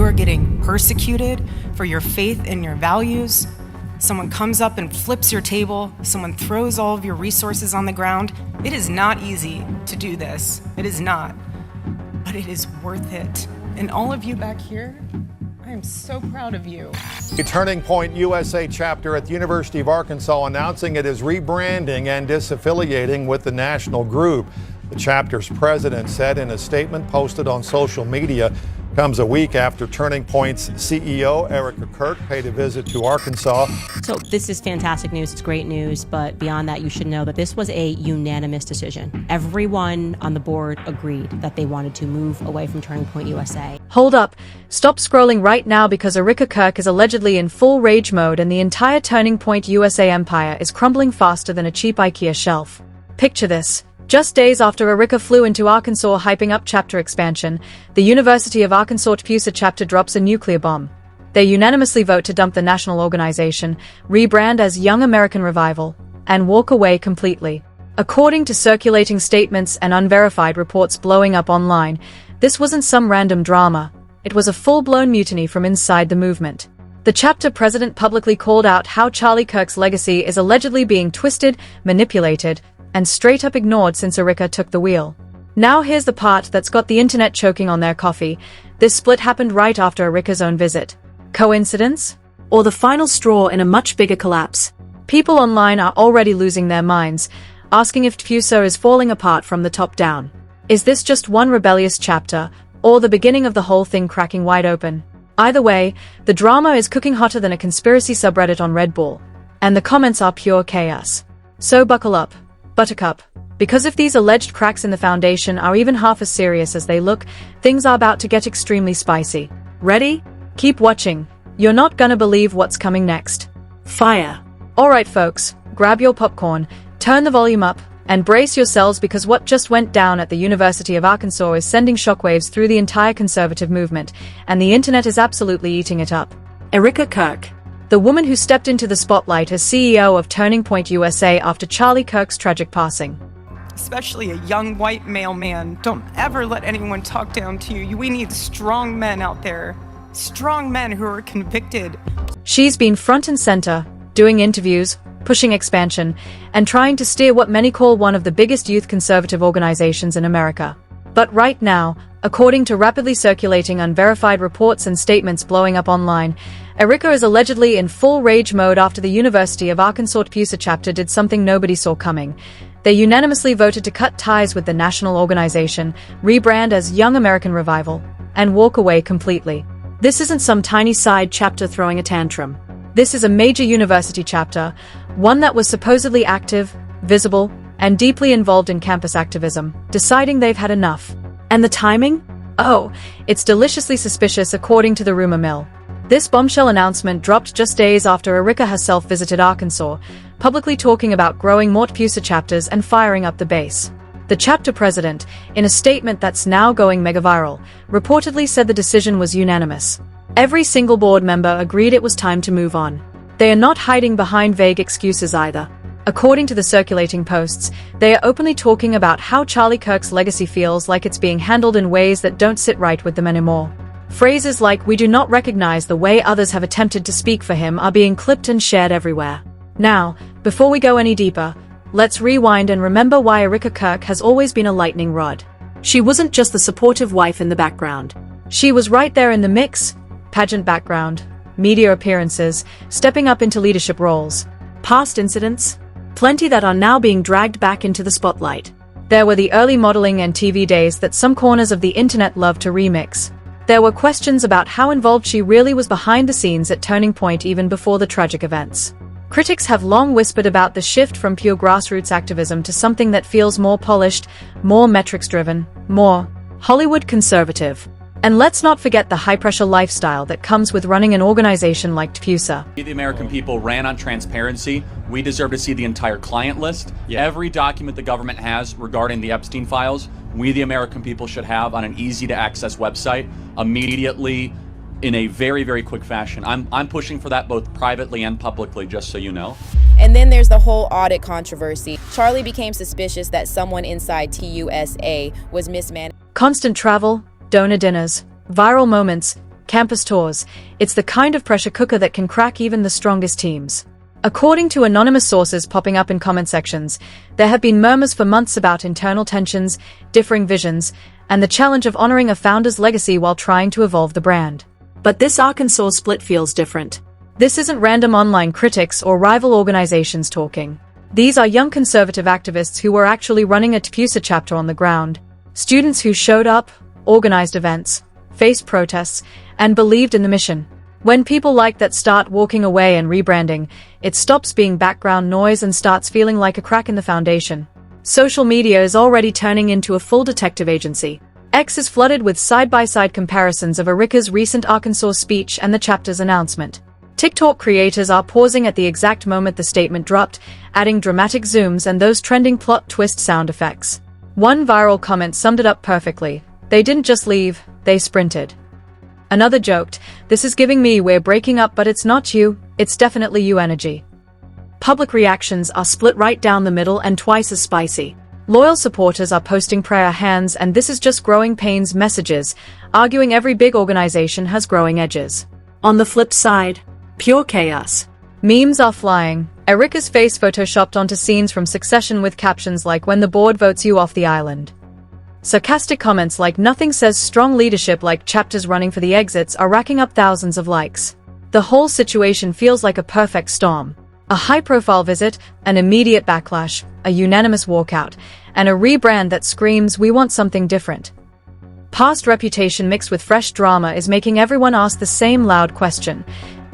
are getting persecuted for your faith and your values, someone comes up and flips your table, someone throws all of your resources on the ground, it is not easy to do this. It is not. But it is worth it. And all of you back here, I am so proud of you. The Turning Point USA chapter at the University of Arkansas announcing it is rebranding and disaffiliating with the national group. The chapter's president said in a statement posted on social media, comes a week after Turning Point's CEO, Erika Kirk, paid a visit to Arkansas. So this is fantastic news. It's great news. But beyond that, you should know that this was a unanimous decision. Everyone on the board agreed that they wanted to move away from Turning Point USA. Hold up. Stop scrolling right now because Erika Kirk is allegedly in full rage mode and the entire Turning Point USA empire is crumbling faster than a cheap IKEA shelf. Picture this. Just days after Erika flew into Arkansas hyping up chapter expansion, the University of Arkansas TPUSA chapter drops a nuclear bomb. They unanimously vote to dump the national organization, rebrand as Young American Revival, and walk away completely. According to circulating statements and unverified reports blowing up online, this wasn't some random drama. It was a full-blown mutiny from inside the movement. The chapter president publicly called out how Charlie Kirk's legacy is allegedly being twisted, manipulated, and straight up ignored since Erika took the wheel. Now here's the part that's got the internet choking on their coffee. This split happened right after Erika's own visit. Coincidence? Or the final straw in a much bigger collapse? People online are already losing their minds, asking if TPUSA is falling apart from the top down. Is this just one rebellious chapter, or the beginning of the whole thing cracking wide open? Either way, the drama is cooking hotter than a conspiracy subreddit on Red Bull, and the comments are pure chaos. So buckle up, Buttercup, because if these alleged cracks in the foundation are even half as serious as they look, things are about to get extremely spicy. Ready? Keep watching. You're not gonna believe what's coming next. Fire. Alright folks, grab your popcorn, turn the volume up, and brace yourselves because what just went down at the University of Arkansas is sending shockwaves through the entire conservative movement, and the internet is absolutely eating it up. Erika Kirk, the woman who stepped into the spotlight as CEO of Turning Point USA after Charlie Kirk's tragic passing. Especially a young white male man. Don't ever let anyone talk down to you. We need strong men out there. Strong men who are convicted. She's been front and center, doing interviews, pushing expansion, and trying to steer what many call one of the biggest youth conservative organizations in America. But right now, according to rapidly circulating unverified reports and statements blowing up online, Erika is allegedly in full rage mode after the University of Arkansas TPUSA chapter did something nobody saw coming. They unanimously voted to cut ties with the national organization, rebrand as Young American Revival, and walk away completely. This isn't some tiny side chapter throwing a tantrum. This is a major university chapter, one that was supposedly active, visible, and deeply involved in campus activism, deciding they've had enough. And the timing? Oh, it's deliciously suspicious according to the rumor mill. This bombshell announcement dropped just days after Erika herself visited Arkansas, publicly talking about growing more TPUSA chapters and firing up the base. The chapter president, in a statement that's now going mega viral, reportedly said the decision was unanimous. Every single board member agreed it was time to move on. They are not hiding behind vague excuses either. According to the circulating posts, they are openly talking about how Charlie Kirk's legacy feels like it's being handled in ways that don't sit right with them anymore. Phrases like "we do not recognize the way others have attempted to speak for him" are being clipped and shared everywhere. Now, before we go any deeper, let's rewind and remember why Erika Kirk has always been a lightning rod. She wasn't just the supportive wife in the background. She was right there in the mix: pageant background, media appearances, stepping up into leadership roles. Past incidents? Plenty that are now being dragged back into the spotlight. There were the early modeling and TV days that some corners of the internet love to remix. There were questions about how involved she really was behind the scenes at Turning Point even before the tragic events. Critics have long whispered about the shift from pure grassroots activism to something that feels more polished, more metrics-driven, more Hollywood conservative. And let's not forget the high-pressure lifestyle that comes with running an organization like TPUSA. The American people ran on transparency. We deserve to see the entire client list. Every document the government has regarding the Epstein files, we the American people should have on an easy-to-access website immediately in a very, very quick fashion. I'm pushing for that both privately and publicly, just so you know. And then there's the whole audit controversy. Charlie became suspicious that someone inside TUSA was mismanaged. Constant travel, donor dinners, viral moments, campus tours. It's the kind of pressure cooker that can crack even the strongest teams. According to anonymous sources popping up in comment sections, there have been murmurs for months about internal tensions, differing visions, and the challenge of honoring a founder's legacy while trying to evolve the brand. But this Arkansas split feels different. This isn't random online critics or rival organizations talking. These are young conservative activists who were actually running a TPUSA chapter on the ground. Students who showed up, organized events, faced protests, and believed in the mission. When people like that start walking away and rebranding, it stops being background noise and starts feeling like a crack in the foundation. Social media is already turning into a full detective agency. X is flooded with side-by-side comparisons of Erika's recent Arkansas speech and the chapter's announcement. TikTok creators are pausing at the exact moment the statement dropped, adding dramatic zooms and those trending plot twist sound effects. One viral comment summed it up perfectly. They didn't just leave, they sprinted. Another joked, "This is giving me 'we're breaking up but it's not you, it's definitely you' energy." Public reactions are split right down the middle and twice as spicy. Loyal supporters are posting prayer hands and "this is just growing pains" messages, arguing every big organization has growing edges. On the flip side, pure chaos. Memes are flying. Erika's face photoshopped onto scenes from Succession with captions like "when the board votes you off the island." Sarcastic comments like "nothing says strong leadership like chapters running for the exits" are racking up thousands of likes. The whole situation feels like a perfect storm. A high-profile visit, an immediate backlash, a unanimous walkout, and a rebrand that screams "we want something different." Past reputation mixed with fresh drama is making everyone ask the same loud question.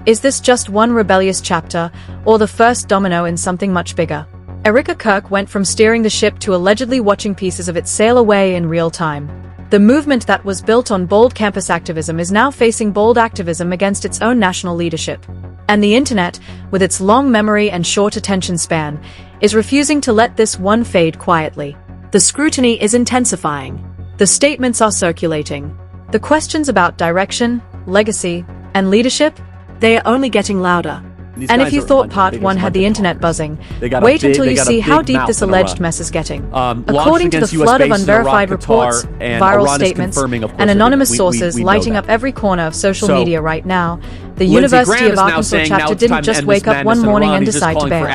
Is this just one rebellious chapter, or the first domino in something much bigger? Erika Kirk went from steering the ship to allegedly watching pieces of it sail away in real time. The movement that was built on bold campus activism is now facing bold activism against its own national leadership. And the internet, with its long memory and short attention span, is refusing to let this one fade quietly. The scrutiny is intensifying. The statements are circulating. The questions about direction, legacy, and leadership, they are only getting louder. And if you thought part one had the internet buzzing, wait until you see how deep this alleged mess is getting. According to the flood of unverified reports, viral statements, and anonymous sources lighting up every corner of social media right now, the University of Arkansas chapter didn't just wake up one morning and decide to bail.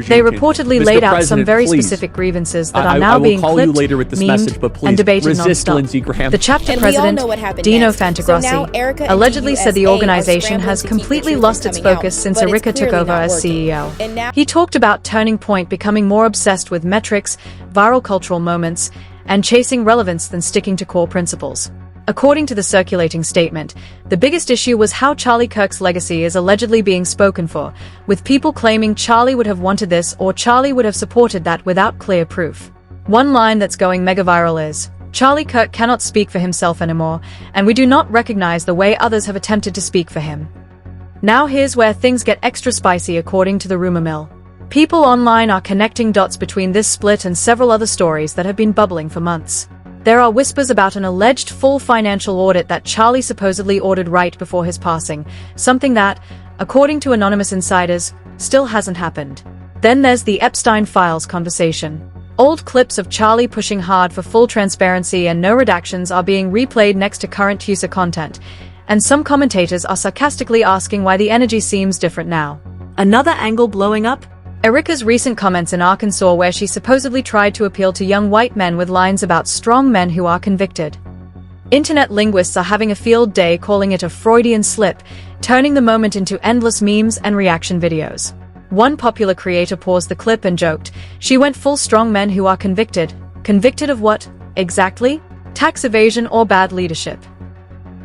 They reportedly laid out some very specific grievances that are now being clipped, memed, and debated non-stop. The chapter president, Dino Fantagrossi, allegedly said the organization has completely lost its focus since Erika took over as CEO. He talked about Turning Point becoming more obsessed with metrics, viral cultural moments, and chasing relevance than sticking to core principles. According to the circulating statement, the biggest issue was how Charlie Kirk's legacy is allegedly being spoken for, with people claiming Charlie would have wanted this or Charlie would have supported that without clear proof. One line that's going mega viral is, "Charlie Kirk cannot speak for himself anymore, and we do not recognize the way others have attempted to speak for him." Now here's where things get extra spicy according to the rumor mill. People online are connecting dots between this split and several other stories that have been bubbling for months. There are whispers about an alleged full financial audit that Charlie supposedly ordered right before his passing, something that, according to anonymous insiders, still hasn't happened. Then there's the Epstein Files conversation. Old clips of Charlie pushing hard for full transparency and no redactions are being replayed next to current TPUSA content, and some commentators are sarcastically asking why the energy seems different now. Another angle blowing up? Erika's recent comments in Arkansas where she supposedly tried to appeal to young white men with lines about strong men who are convicted. Internet linguists are having a field day calling it a Freudian slip, turning the moment into endless memes and reaction videos. One popular creator paused the clip and joked, "She went full strong men who are convicted. Convicted of what, exactly? Tax evasion or bad leadership?"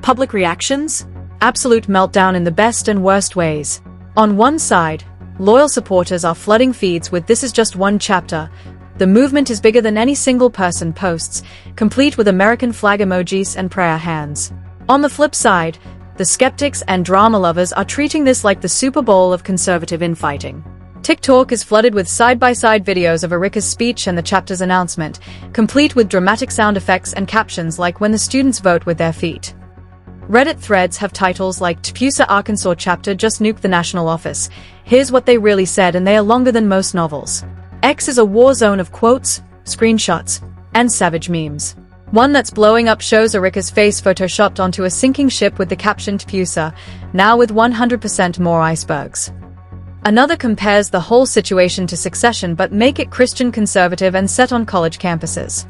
Public reactions? Absolute meltdown in the best and worst ways. On one side, loyal supporters are flooding feeds with "this is just one chapter. The movement is bigger than any single person" posts, complete with American flag emojis and prayer hands. On the flip side, the skeptics and drama lovers are treating this like the Super Bowl of conservative infighting. TikTok is flooded with side-by-side videos of Erika's speech and the chapter's announcement, complete with dramatic sound effects and captions like "when the students vote with their feet." Reddit threads have titles like "TPUSA Arkansas chapter just nuked the national office. Here's what they really said," and they are longer than most novels. X is a war zone of quotes, screenshots, and savage memes. One that's blowing up shows Erika's face photoshopped onto a sinking ship with the caption TPUSA, now with 100% more icebergs. Another compares the whole situation to Succession but make it Christian conservative and set on college campuses.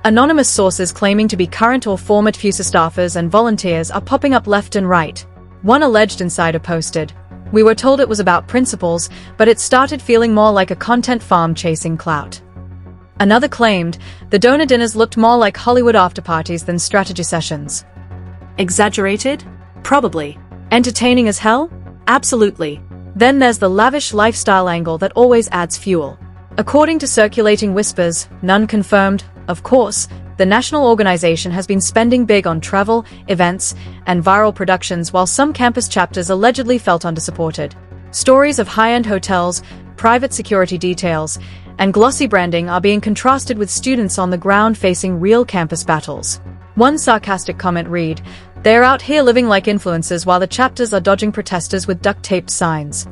Anonymous sources claiming to be current or former TPUSA staffers and volunteers are popping up left and right. One alleged insider posted, "We were told it was about principles, but it started feeling more like a content farm chasing clout." Another claimed, "The donor dinners looked more like Hollywood afterparties than strategy sessions." Exaggerated? Probably. Entertaining as hell? Absolutely. Then there's the lavish lifestyle angle that always adds fuel. According to circulating whispers, none confirmed, of course, the national organization has been spending big on travel, events, and viral productions while some campus chapters allegedly felt undersupported. Stories of high-end hotels, private security details, and glossy branding are being contrasted with students on the ground facing real campus battles. One sarcastic comment read, "They're out here living like influencers while the chapters are dodging protesters with duct-taped signs."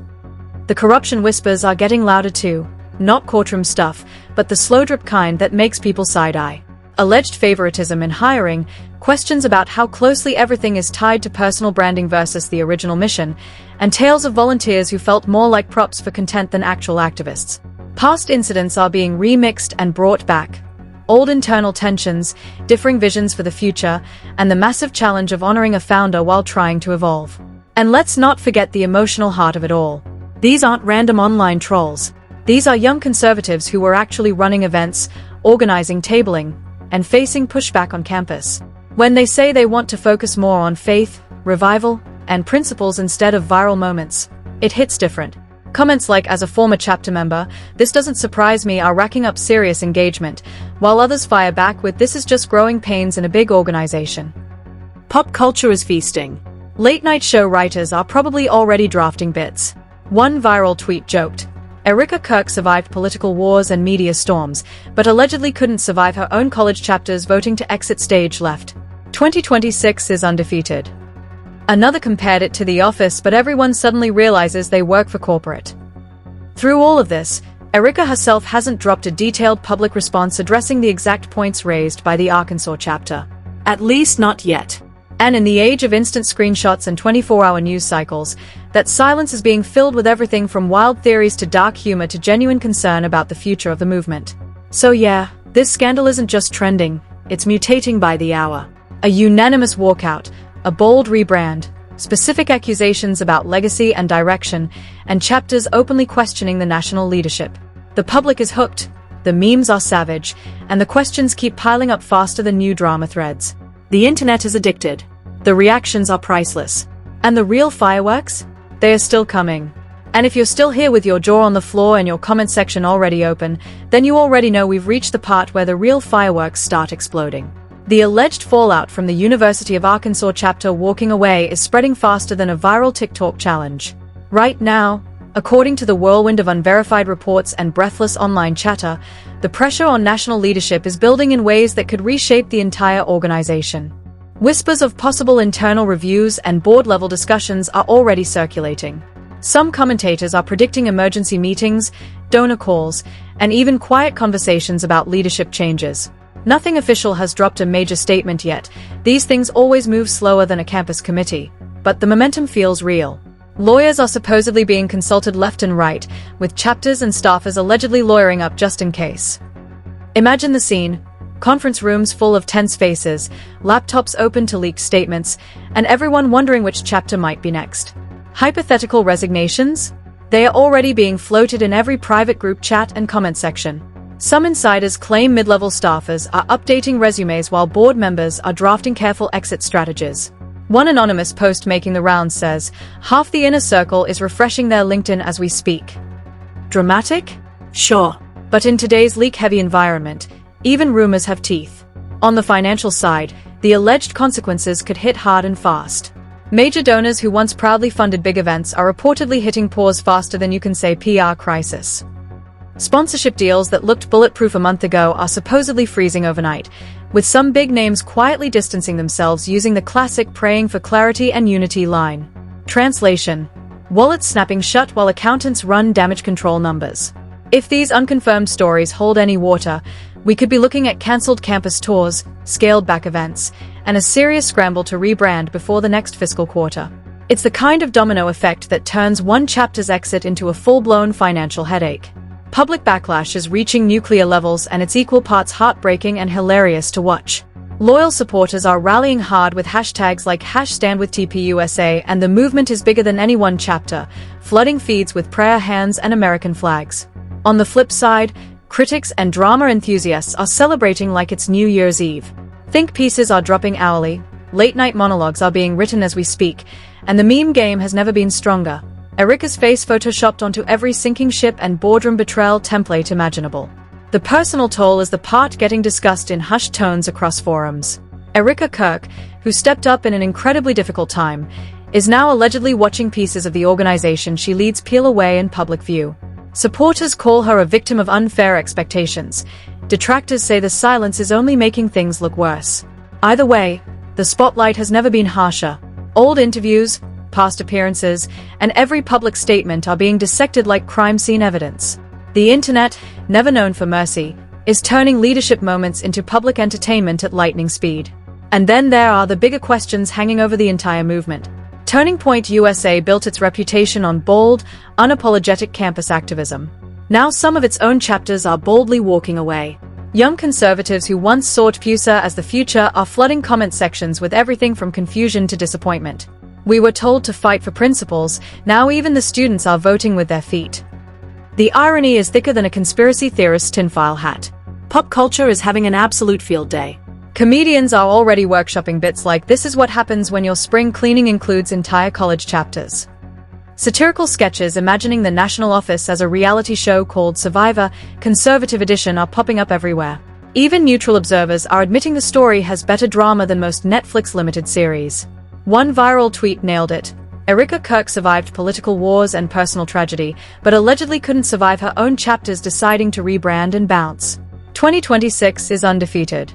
The corruption whispers are getting louder too. Not courtroom stuff, but the slow drip kind that makes people side-eye. Alleged favoritism in hiring, questions about how closely everything is tied to personal branding versus the original mission, and tales of volunteers who felt more like props for content than actual activists. Past incidents are being remixed and brought back. Old internal tensions, differing visions for the future, and the massive challenge of honoring a founder while trying to evolve. And let's not forget the emotional heart of it all. These aren't random online trolls. These are young conservatives who were actually running events, organizing tabling, and facing pushback on campus. When they say they want to focus more on faith, revival, and principles instead of viral moments, it hits different. Comments like, "As a former chapter member, this doesn't surprise me," are racking up serious engagement, while others fire back with, "This is just growing pains in a big organization." Pop culture is feasting. Late-night show writers are probably already drafting bits. One viral tweet joked, "Erika Kirk survived political wars and media storms, but allegedly couldn't survive her own college chapters voting to exit stage left. 2026 is undefeated." Another compared it to The Office, but everyone suddenly realizes they work for corporate. Through all of this, Erika herself hasn't dropped a detailed public response addressing the exact points raised by the Arkansas chapter. At least not yet. And in the age of instant screenshots and 24-hour news cycles, that silence is being filled with everything from wild theories to dark humor to genuine concern about the future of the movement. So yeah, this scandal isn't just trending, it's mutating by the hour. A unanimous walkout, a bold rebrand, specific accusations about legacy and direction, and chapters openly questioning the national leadership. The public is hooked, the memes are savage, and the questions keep piling up faster than new drama threads. The internet is addicted. The reactions are priceless. And the real fireworks? They are still coming. And if you're still here with your jaw on the floor and your comment section already open, then you already know we've reached the part where the real fireworks start exploding. The alleged fallout from the University of Arkansas chapter walking away is spreading faster than a viral TikTok challenge. Right now, according to the whirlwind of unverified reports and breathless online chatter, the pressure on national leadership is building in ways that could reshape the entire organization. Whispers of possible internal reviews and board-level discussions are already circulating. Some commentators are predicting emergency meetings, donor calls, and even quiet conversations about leadership changes. Nothing official has dropped a major statement yet. These things always move slower than a campus committee, but the momentum feels real. Lawyers are supposedly being consulted left and right, with chapters and staffers allegedly lawyering up just in case. Imagine the scene. Conference rooms full of tense faces, laptops open to leaked statements, and everyone wondering which chapter might be next. Hypothetical resignations? They are already being floated in every private group chat and comment section. Some insiders claim mid-level staffers are updating resumes while board members are drafting careful exit strategies. One anonymous post making the rounds says, "Half the inner circle is refreshing their LinkedIn as we speak." Dramatic? Sure. But in today's leak-heavy environment, even rumors have teeth. On the financial side, the alleged consequences could hit hard and fast. Major donors who once proudly funded big events are reportedly hitting pause faster than you can say PR crisis. Sponsorship deals that looked bulletproof a month ago are supposedly freezing overnight, with some big names quietly distancing themselves using the classic praying for clarity and unity line. Translation: wallets snapping shut while accountants run damage control numbers. If these unconfirmed stories hold any water, we could be looking at cancelled campus tours, scaled-back events, and a serious scramble to rebrand before the next fiscal quarter. It's the kind of domino effect that turns one chapter's exit into a full-blown financial headache. Public backlash is reaching nuclear levels, and it's equal parts heartbreaking and hilarious to watch. Loyal supporters are rallying hard with hashtags like #StandWithTPUSA, and the movement is bigger than any one chapter, flooding feeds with prayer hands and American flags. On the flip side, critics and drama enthusiasts are celebrating like it's New Year's Eve. Think pieces are dropping hourly, late-night monologues are being written as we speak, and the meme game has never been stronger. Erika's face photoshopped onto every sinking ship and boardroom betrayal template imaginable. The personal toll is the part getting discussed in hushed tones across forums. Erika Kirk, who stepped up in an incredibly difficult time, is now allegedly watching pieces of the organization she leads peel away in public view. Supporters call her a victim of unfair expectations. Detractors say the silence is only making things look worse. Either way, the spotlight has never been harsher. Old interviews, past appearances, and every public statement are being dissected like crime scene evidence. The internet, never known for mercy, is turning leadership moments into public entertainment at lightning speed. And then there are the bigger questions hanging over the entire movement. Turning Point USA built its reputation on bold, unapologetic campus activism. Now some of its own chapters are boldly walking away. Young conservatives who once saw TPUSA as the future are flooding comment sections with everything from confusion to disappointment. We were told to fight for principles, now even the students are voting with their feet. The irony is thicker than a conspiracy theorist's tinfoil hat. Pop culture is having an absolute field day. Comedians are already workshopping bits like "this is what happens when your spring cleaning" includes entire college chapters. Satirical sketches imagining the national office as a reality show called Survivor, Conservative Edition are popping up everywhere. Even neutral observers are admitting the story has better drama than most Netflix limited series. One viral tweet nailed it. Erika Kirk survived political wars and personal tragedy, but allegedly couldn't survive her own chapters deciding to rebrand and bounce. 2026 is undefeated.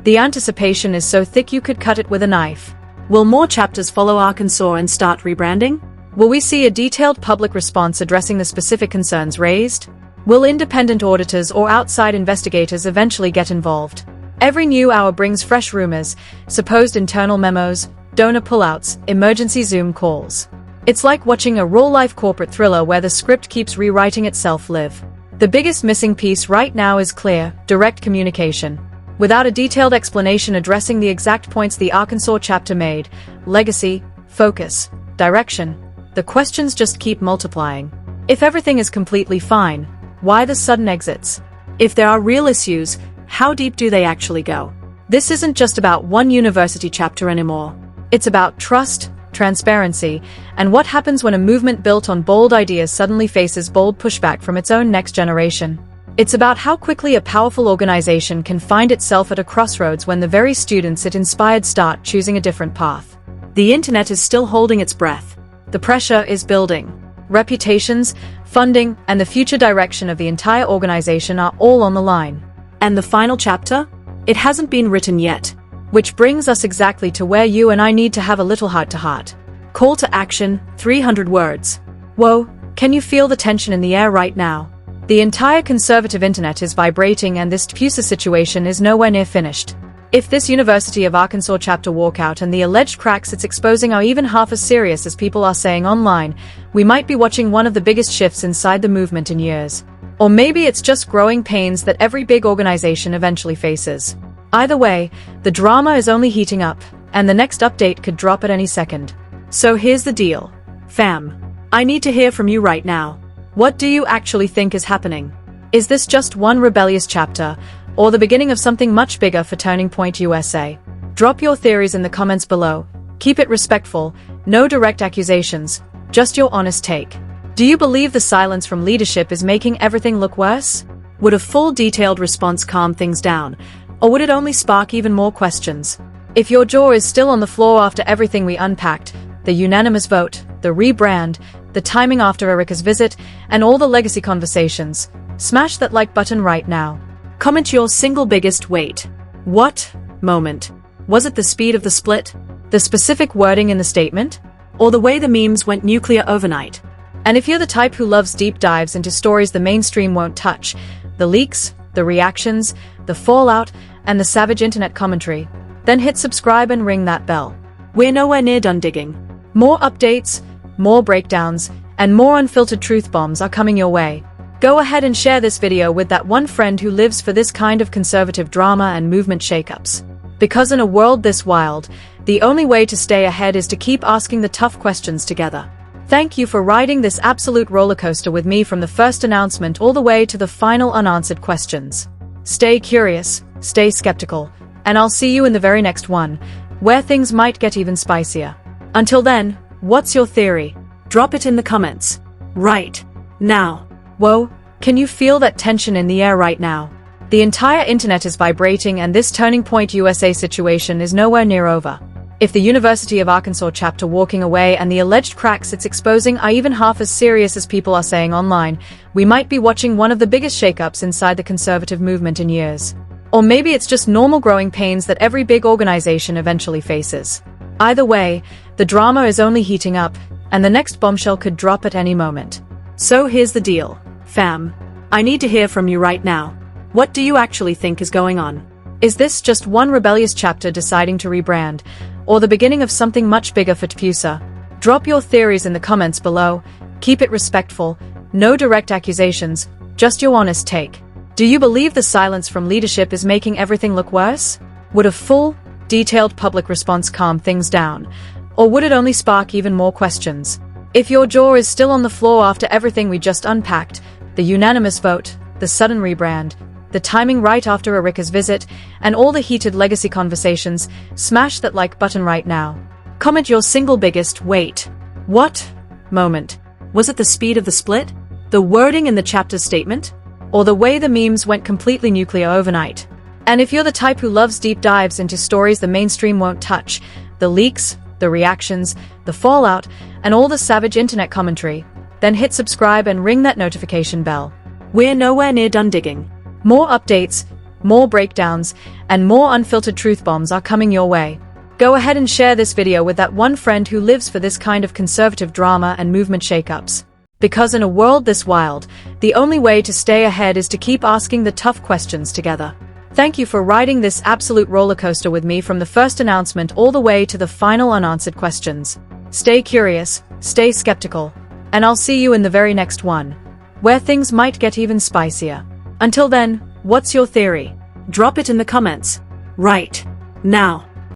The anticipation is so thick you could cut it with a knife. Will more chapters follow Arkansas and start rebranding? Will we see a detailed public response addressing the specific concerns raised? Will independent auditors or outside investigators eventually get involved? Every new hour brings fresh rumors, supposed internal memos, donor pullouts, emergency Zoom calls. It's like watching a real-life corporate thriller where the script keeps rewriting itself live. The biggest missing piece right now is clear, direct communication. Without a detailed explanation addressing the exact points the Arkansas chapter made, legacy, focus, direction, the questions just keep multiplying. If everything is completely fine, why the sudden exits? If there are real issues, how deep do they actually go? This isn't just about one university chapter anymore. It's about trust, transparency, and what happens when a movement built on bold ideas suddenly faces bold pushback from its own next generation. It's about how quickly a powerful organization can find itself at a crossroads when the very students it inspired start choosing a different path. The internet is still holding its breath. The pressure is building. Reputations, funding, and the future direction of the entire organization are all on the line. And the final chapter? It hasn't been written yet. Which brings us exactly to where you and I need to have a little heart-to-heart. Call to action, 300 words. Whoa, can you feel the tension in the air right now? The entire conservative internet is vibrating, and this TPUSA situation is nowhere near finished. If this University of Arkansas chapter walkout and the alleged cracks it's exposing are even half as serious as people are saying online, we might be watching one of the biggest shifts inside the movement in years. Or maybe it's just growing pains that every big organization eventually faces. Either way, the drama is only heating up, and the next update could drop at any second. So here's the deal. Fam, I need to hear from you right now. What do you actually think is happening? Is this just one rebellious chapter, or the beginning of something much bigger for Turning Point USA? Drop your theories in the comments below. Keep it respectful, no direct accusations, just your honest take. Do you believe the silence from leadership is making everything look worse? Would a full detailed response calm things down? Or would it only spark even more questions? If your jaw is still on the floor after everything we unpacked, the unanimous vote, the rebrand, the timing after Erika's visit, and all the legacy conversations, smash that like button right now. Comment your single biggest wait. What moment? Was it the speed of the split? The specific wording in the statement? Or the way the memes went nuclear overnight? And if you're the type who loves deep dives into stories the mainstream won't touch, the leaks, the reactions, the fallout, and the savage internet commentary, then hit subscribe and ring that bell. We're nowhere near done digging. More updates, more breakdowns, and more unfiltered truth bombs are coming your way. Go ahead and share this video with that one friend who lives for this kind of conservative drama and movement shakeups. Because in a world this wild, the only way to stay ahead is to keep asking the tough questions together. Thank you for riding this absolute rollercoaster with me from the first announcement all the way to the final unanswered questions. Stay curious, stay skeptical, and I'll see you in the very next one, where things might get even spicier. Until then, what's your theory? Drop it in the comments. Right now. Whoa, can you feel that tension in the air right now? The entire internet is vibrating, and this Turning Point USA situation is nowhere near over. If the University of Arkansas chapter walking away and the alleged cracks it's exposing are even half as serious as people are saying online, we might be watching one of the biggest shakeups inside the conservative movement in years. Or maybe it's just normal growing pains that every big organization eventually faces. Either way, the drama is only heating up, and the next bombshell could drop at any moment. So here's the deal, fam. I need to hear from you right now. What do you actually think is going on? Is this just one rebellious chapter deciding to rebrand, or the beginning of something much bigger for TPUSA? Drop your theories in the comments below. Keep it respectful, no direct accusations, just your honest take. Do you believe the silence from leadership is making everything look worse? Would a full, detailed public response calm things down, or would it only spark even more questions? If your jaw is still on the floor after everything we just unpacked, the unanimous vote, the sudden rebrand, the timing right after Erika's visit, and all the heated legacy conversations, smash that like button right now. Comment your single biggest "wait, what?" moment. Was it the speed of the split? The wording in the chapter's statement? Or the way the memes went completely nuclear overnight? And if you're the type who loves deep dives into stories the mainstream won't touch, the leaks, the reactions, the fallout, and all the savage internet commentary, then hit subscribe and ring that notification bell. We're nowhere near done digging. More updates, more breakdowns, and more unfiltered truth bombs are coming your way. Go ahead and share this video with that one friend who lives for this kind of conservative drama and movement shakeups. Because in a world this wild, the only way to stay ahead is to keep asking the tough questions together. Thank you for riding this absolute rollercoaster with me from the first announcement all the way to the final unanswered questions. Stay curious, stay skeptical, and I'll see you in the very next one, where things might get even spicier. Until then, what's your theory? Drop it in the comments. Right now.